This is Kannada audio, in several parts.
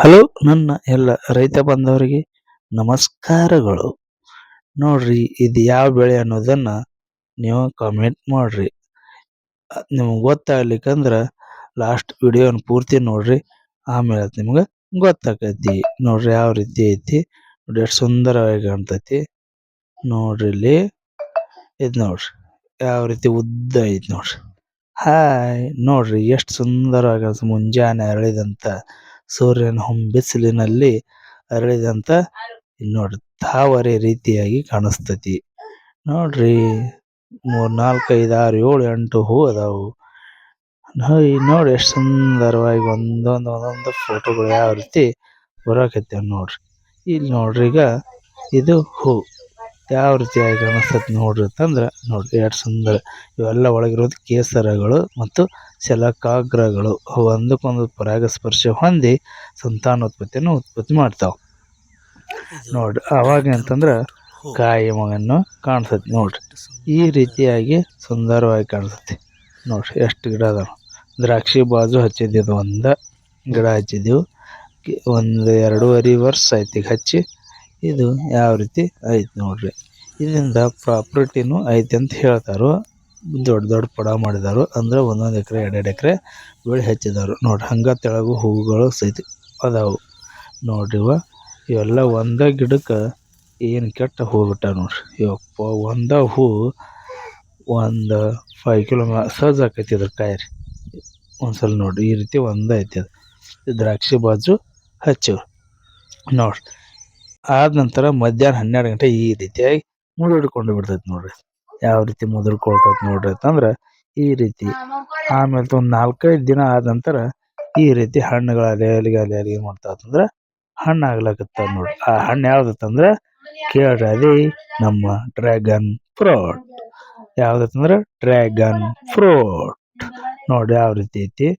ಹಲೋ ನನ್ನ ಎಲ್ಲ ರೈತ ಬಾಂಧವರಿಗೆ ನಮಸ್ಕಾರಗಳು. ನೋಡ್ರಿ ಇದು ಯಾವ ಬೆಳೆ ಅನ್ನೋದನ್ನ ನೀವು ಕಾಮೆಂಟ್ ಮಾಡ್ರಿ. ನಿಮ್ಗೆ ಗೊತ್ತಾಗ್ಲಿಕ್ಕಂದ್ರ ಲಾಸ್ಟ್ ವಿಡಿಯೋನ ಪೂರ್ತಿ ನೋಡ್ರಿ. ಆಮೇಲೆ ನಿಮ್ಗೆ ಗೊತ್ತಾಕೈತಿ. ನೋಡ್ರಿ ಯಾವ ರೀತಿ ಐತಿ, ನೋಡಿ ಎಷ್ಟು ಸುಂದರವಾಗಿ ಕಾಣ್ತೈತಿ. ನೋಡ್ರಿ ಇಲ್ಲಿ ಇದು ನೋಡ್ರಿ ಯಾವ ರೀತಿ ಉದ್ದ ಐತಿ ನೋಡ್ರಿ. ಹಾಯ್ ನೋಡ್ರಿ ಎಷ್ಟು ಸುಂದರವಾಗಿ ಮುಂಜಾನೆ ಅರಳಿದಂತ ಸೂರ್ಯನ ಹೊಂಬಿಸಿಲಿನಲ್ಲಿ ಅರಳಿದಂತ ನೋಡ್ರಿ ತಾವರೆ ರೀತಿಯಾಗಿ ಕಾಣಿಸ್ತತಿ. ನೋಡ್ರಿ 3, 4, 5, 6, 7, 8 ಹೂ ಅದಾವು. ನೋಡಿ ಎಷ್ಟು ಸುಂದರವಾಗಿ ಒಂದೊಂದು ಫೋಟೋಗಳು ಯಾವ ರೀತಿ ಬರಾಕೈತಿ ನೋಡ್ರಿ. ಇಲ್ಲಿ ನೋಡ್ರಿ ಈಗ ಇದು ಹೂ ಯಾವ ರೀತಿಯಾಗಿ ಕಾಣಿಸ್ತತಿ ನೋಡ್ರಿ ಅಂತಂದ್ರ ನೋಡ್ರಿ ಎಷ್ಟು ಸುಂದರ. ಇವೆಲ್ಲ ಒಳಗಿರೋದು ಕೇಸರಗಳು ಮತ್ತು ಶಲಾಕಾಗ್ರಗಳು. ಅವು ಒಂದಕ್ಕೊಂದು ಪರಾಗಸ್ಪರ್ಶ ಹೊಂದಿ ಸಂತಾನೋತ್ಪತ್ತಿಯನ್ನು ಉತ್ಪತ್ತಿ ಮಾಡ್ತಾವ ನೋಡ್ರಿ. ಅವಾಗ ಅಂತಂದ್ರ ಕಾಯಿ ಮಗನ್ನು ಕಾಣಿಸ್ತತಿ ನೋಡ್ರಿ. ಈ ರೀತಿಯಾಗಿ ಸುಂದರವಾಗಿ ಕಾಣಿಸ್ತತಿ ನೋಡ್ರಿ. ಎಷ್ಟು ಗಿಡ ಅದಾವ. ದ್ರಾಕ್ಷಿ ಬಾಜು ಹಚ್ಚಿದ್ದು ಒಂದ ಗಿಡ ಹಚ್ಚಿದೆವು. 1-2.5 ವರ್ಷ ಐತಿ ಈಗ ಹಚ್ಚಿ. ಇದು ಯಾವ ರೀತಿ ಐತಿ ನೋಡ್ರಿ. ಇದರಿಂದ ಪ್ರಾಪರ್ಟಿನೂ ಐತಿ ಅಂತ ಹೇಳ್ತಾರು. ದೊಡ್ಡ ಪಡ ಮಾಡಿದಾರು ಅಂದ್ರೆ 1 ಎಕರೆ 2 ಎಕರೆ ಬೆಳೆ ಹಚ್ಚಿದಾರು ನೋಡ್ರಿ. ಹಂಗ ತೆಳಗು ಹೂವುಗಳು ಸಹಿತ ಅದಾವು ನೋಡ್ರಿ. ಇವೆಲ್ಲ ಒಂದ ಗಿಡಕ್ಕೆ ಏನು ಕೆಟ್ಟ ಹೂ ಬಿಟ್ಟ ನೋಡ್ರಿ. ಯಪ್ಪ ಒಂದ ಹೂ 5 ಕಿಲೋ ಸಹಜ ಆಕೈತಿ ಇದ್ರ ಕಾಯಿ ರೀ. ಒಂದ್ಸಲ ನೋಡ್ರಿ ಈ ರೀತಿ ಒಂದ ಐತಿ. ಅದು ದ್ರಾಕ್ಷಿ ಬಾಜು ಹಚ್ಚಿವ್ ನೋಡ್ರಿ. ಆದ ನಂತರ ಮಧ್ಯಾಹ್ನ 12 ಗಂಟೆ ಈ ರೀತಿಯಾಗಿ ಮುದುಡ್ಕೊಂಡು ಬಿಡ್ತೈತಿ ನೋಡ್ರಿ. ಯಾವ ರೀತಿ ಮುದುಡ್ಕೊಳ್ತೈತಿ ನೋಡ್ರಿ ಅಂತಂದ್ರೆ ಈ ರೀತಿ. ಆಮೇಲೆ ಒಂದು 4-5 ದಿನ ಆದ ನಂತರ ಈ ರೀತಿ ಹಣ್ಣುಗಳ ಅಲ್ಲಿಗೆ ಏನ್ ಮಾಡ್ತಾವಂದ್ರೆ ಹಣ್ಣು ಆಗ್ಲಕತ್ತಾವ ನೋಡ್ರಿ. ಆ ಹಣ್ಣು ಯಾವ್ದತ್ತಂದ್ರೆ ಕೇಳ್ರಿ, ಅದೇ ನಮ್ಮ ಡ್ರ್ಯಾಗನ್ ಫ್ರೂಟ್. ಯಾವ್ದತ್ತಂದ್ರೆ ಡ್ರ್ಯಾಗನ್ ಫ್ರೂಟ್ ನೋಡ್ರಿ ಯಾವ ರೀತಿ ಐತಿ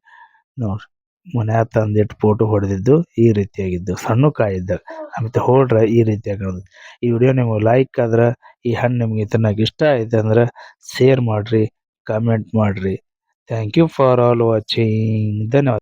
ನೋಡ್ರಿ. ಮನ್ಯಾಗ ತಂದಿಟ್ಟು ಫೋಟೋ ಹೊಡೆದಿದ್ದು ಈ ರೀತಿಯಾಗಿದ್ದು ಸಣ್ಣ ಕಾಯಿದ್ದ. ಆಮೇಲೆ ಹೋಡ್ರ ಈ ರೀತಿಯಾಗಿ ಕಾಣೋದು. ಈ ವಿಡಿಯೋ ನಿಮ್ಗೆ ಲೈಕ್ ಆದ್ರೆ, ಈ ಹಣ್ಣು ನಿಮ್ಗೆ ತಿನ್ನಕ್ಕೆ ಇಷ್ಟ ಐತೆ ಅಂದ್ರೆ ಶೇರ್ ಮಾಡ್ರಿ, ಕಾಮೆಂಟ್ ಮಾಡ್ರಿ. Thank you for all watching. ಧನ್ಯವಾದ.